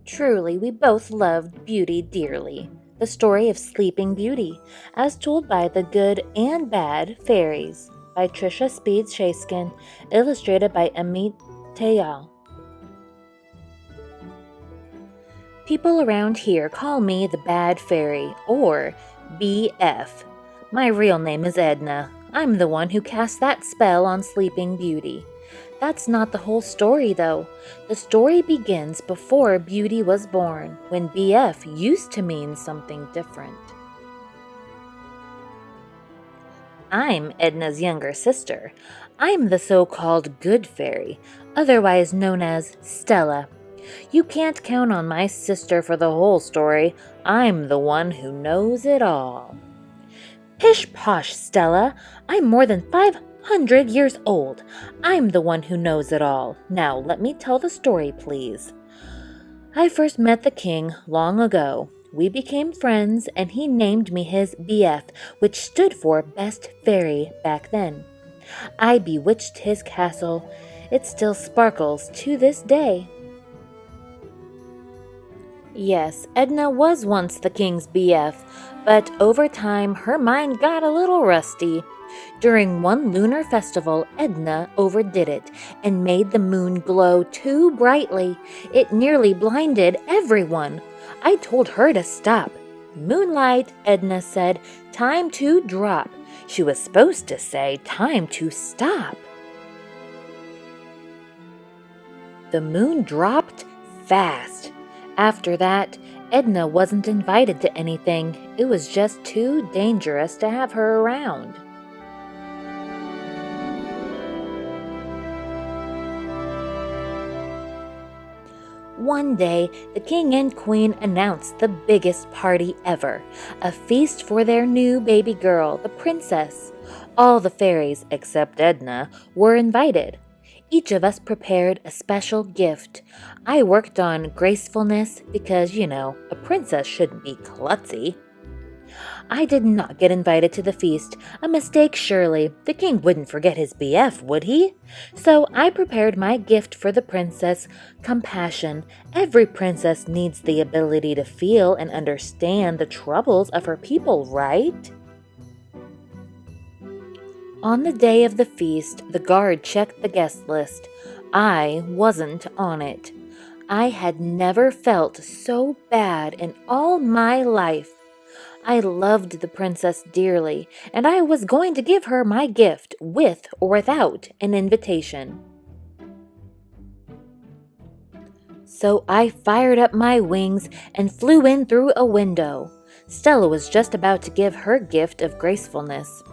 Truly, we both loved beauty dearly. The story of Sleeping Beauty, as told by the good and bad fairies, by Trisha Shaskan, illustrated by Amit Tayal. People around here call me the Bad Fairy, or BF. My real name is Edna. I'm the one who cast that spell on Sleeping Beauty. That's not the whole story, though. The story begins before Beauty was born, when BF used to mean something different. I'm Edna's younger sister. I'm the so-called Good Fairy, otherwise known as Stella. You can't count on my sister for the whole story. I'm the one who knows it all. Pish posh, Stella. I'm more than 500 years old. I'm the one who knows it all. Now let me tell the story, please. I first met the king long ago. We became friends and he named me his BF, which stood for Best Fairy back then. I bewitched his castle. It still sparkles to this day. Yes, Edna was once the king's BF, but over time her mind got a little rusty. During one lunar festival, Edna overdid it and made the moon glow too brightly. It nearly blinded everyone. I told her to stop. Moonlight, Edna said, time to drop. She was supposed to say time to stop. The moon dropped fast. After that, Edna wasn't invited to anything. It was just too dangerous to have her around. One day, the king and queen announced the biggest party ever, a feast for their new baby girl, the princess. All the fairies, except Edna, were invited. Each of us prepared a special gift. I worked on gracefulness because, a princess shouldn't be klutzy. I did not get invited to the feast. A mistake, surely. The king wouldn't forget his BF, would he? So I prepared my gift for the princess, compassion. Every princess needs the ability to feel and understand the troubles of her people, right? On the day of the feast, the guard checked the guest list. I wasn't on it. I had never felt so bad in all my life. I loved the princess dearly, and I was going to give her my gift with or without an invitation. So I fired up my wings and flew in through a window. Stella was just about to give her gift of gracefulness.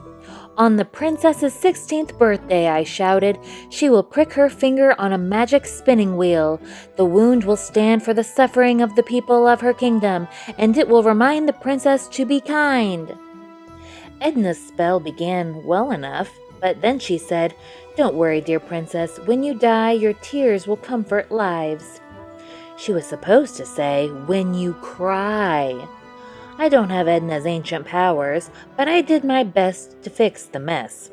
On the princess's 16th birthday, I shouted, she will prick her finger on a magic spinning wheel. The wound will stand for the suffering of the people of her kingdom, and it will remind the princess to be kind. Edna's spell began well enough, but then she said, don't worry, dear princess, when you die, your tears will comfort lives. She was supposed to say, when you cry. I don't have Edna's ancient powers, but I did my best to fix the mess.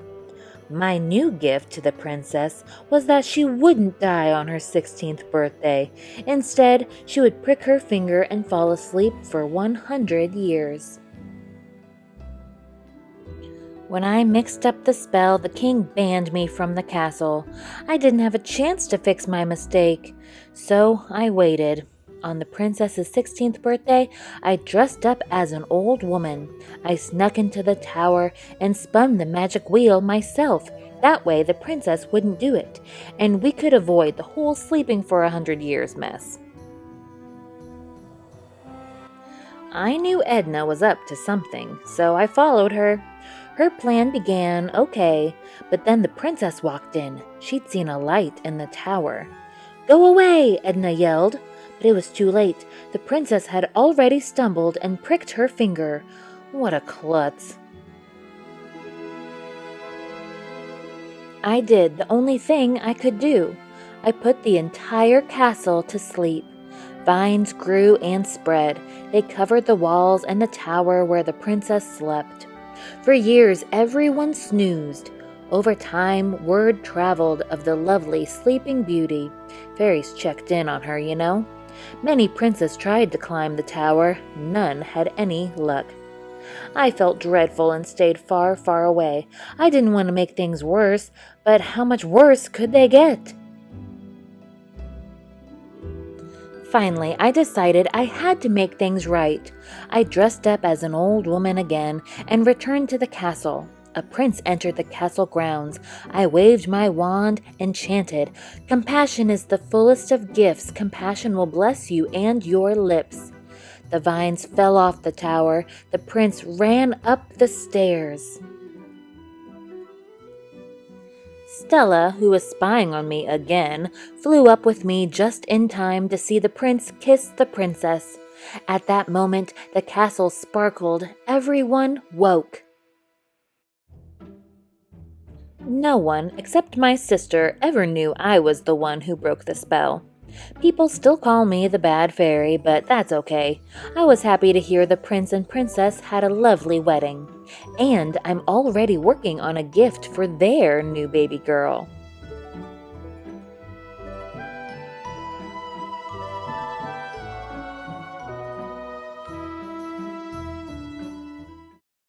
My new gift to the princess was that she wouldn't die on her 16th birthday. Instead, she would prick her finger and fall asleep for 100 years. When I mixed up the spell, the king banned me from the castle. I didn't have a chance to fix my mistake, so I waited. On the princess's 16th birthday, I dressed up as an old woman. I snuck into the tower and spun the magic wheel myself. That way the princess wouldn't do it, and we could avoid the whole sleeping for 100 years mess. I knew Edna was up to something, so I followed her. Her plan began okay, but then the princess walked in. She'd seen a light in the tower. "Go away!" Edna yelled. But it was too late. The princess had already stumbled and pricked her finger. What a klutz. I did the only thing I could do. I put the entire castle to sleep. Vines grew and spread. They covered the walls and the tower where the princess slept. For years, everyone snoozed. Over time, word traveled of the lovely Sleeping Beauty. Fairies checked in on her, Many princes tried to climb the tower. None had any luck. I felt dreadful and stayed far, far away. I didn't want to make things worse, but how much worse could they get? Finally, I decided I had to make things right. I dressed up as an old woman again and returned to the castle. A prince entered the castle grounds. I waved my wand and chanted, "Compassion is the fullest of gifts. Compassion will bless you and your lips." The vines fell off the tower. The prince ran up the stairs. Stella, who was spying on me again, flew up with me just in time to see the prince kiss the princess. At that moment, the castle sparkled. Everyone woke. No one, except my sister, ever knew I was the one who broke the spell. People still call me the bad fairy, but that's okay. I was happy to hear the prince and princess had a lovely wedding. And I'm already working on a gift for their new baby girl.